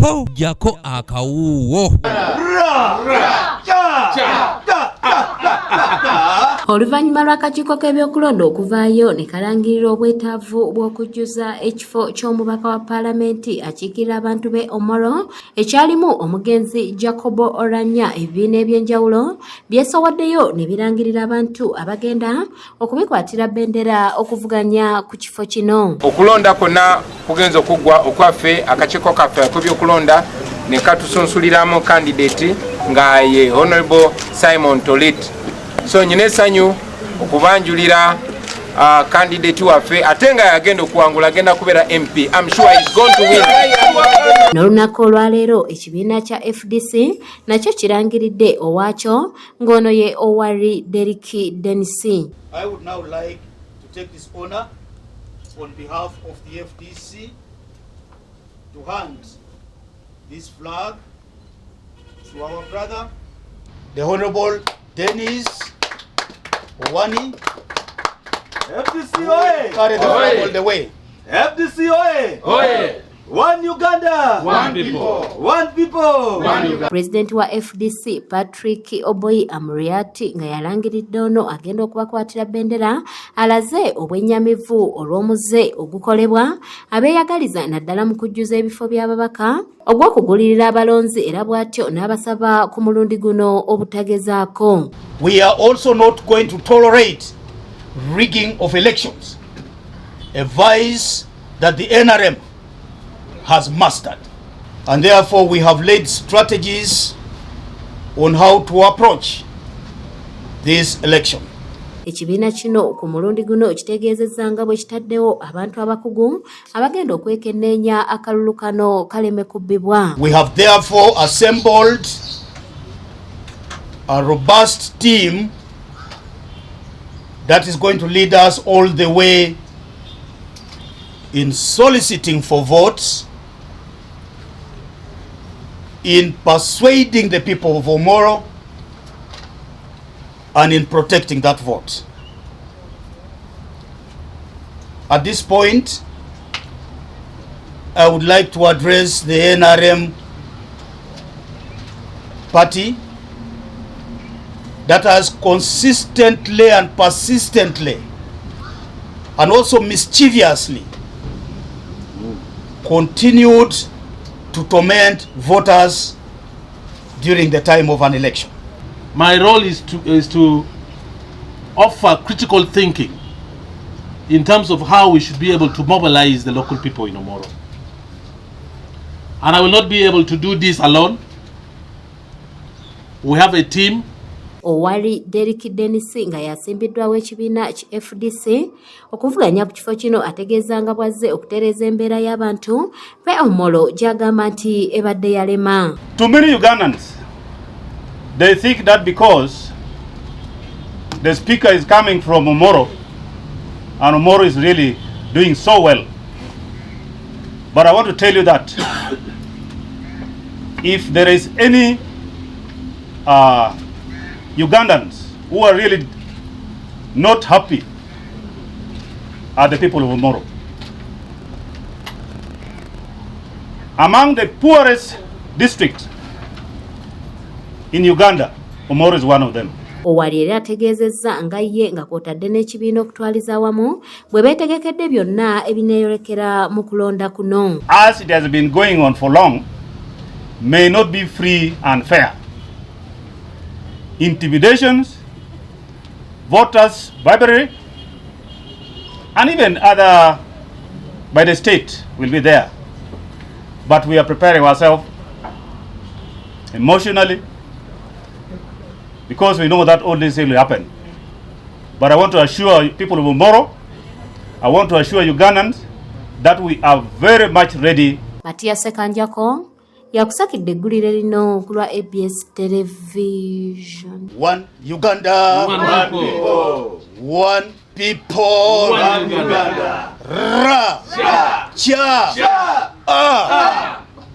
po jako akawuwo. Oluvannyuma lw'akakiiko k'ebyokulonda okuvaayo ne kalangirira obwetaavu bw'okujjuza ekifo ky'omubaka wa paalamenti akiikirira abantu b'e Omoro ekyalimu omugenzi Jacob Oranya, ebibiina eby'enjawulo byesowaddeyo ne birangirira abantu abagenda okubikwatira bendera okuvuganya ku kifo kino. Okulonda kwonna kugenza okuggwa okwaffe akakiiko kaffe ak'ebyokulonda ne katusunsuliramu candidate nga ye Honorable Simon Tolit. So nyine essanyu okubanjulira candidate waffe ate nga yagenda okuwangula agenda kubeera MP. I'm sure he's going to win. N'olunaku olwaleero ekibiina kya FDC nakyo kirangiridde owaakyo ng'ono ye Owari Deriki Denisi. I would now like to take this honor on behalf of the FDC to hand this flag to our brother, the Honorable Dennis Owani. FDC oye! Carry the flag all the way. FDC oye! Oye! One Uganda! One people! One people! One Uganda! President wa FDC Patrick Oboyi Amuriati nga yalangiridde ono agenda okubakwatira bendera alaze obwennyamivu olw'omuze ogukolebwa abeeyagaliza naddala mu kujjuza ebifo by'ababaka ogw'okugulirira abalonzi era bw'atyo n'abasaba ku mulundi guno obutagezaako. We are also not going to tolerate rigging of elections, a vice that the NRM has mastered, and therefore we have laid strategies on how to approach this election. Ekibiina kino ku mulundi guno kitegeezezza nga bwe kitaddewo abantu abakugu abagenda okwekenneenya akalulu kano kaleme kubbibwa. We have therefore assembled a robust team that is going to lead us all the way in soliciting for votes, in persuading the people of Omoro, and in protecting that vote. At this point, I would like to address the NRM party that has consistently and persistently and also mischievously continued to torment voters during the time of an election. My role is to offer critical thinking in terms of how we should be able to mobilize the local people in Omoro. And I will not be able to do this alone. We have a team. Owari Deriki Denisi nga yasimbiddwawo ekibiina ki FDC okuvuganya ku kifo kino ategeeza nga bwazze okutereeza embeera y'abantu be Omoro gy'agamba nti ebadde yalema. To many Ugandans, they think that because the speaker is coming from Omoro, and Omoro is really doing so well. But I want to tell you that if there is any Ugandans who are really not happy are the people of Omoro. Among the poorest districts in Uganda, Omoro is one of them. Owali era ategeezezza nga ye nga kw'otadde n'ekibiina okutwaliza awamu bwe beetegekedde byonna ebineeyolekera mu kulonda kuno. As it has been going on for long, may not be free and fair. Intimidations, voters, bribery, and even other by the state will be there. But we are preparing ourselves emotionally because we know that all this will happen. But I want to assure people of Omoro, I want to assure Ugandans that we are very much ready. Matia Sekanjako yakusakidde eggulire lino ku lwa ABS Television. One Uganda, One people. one people, One Uganda. Ra, Cha, A.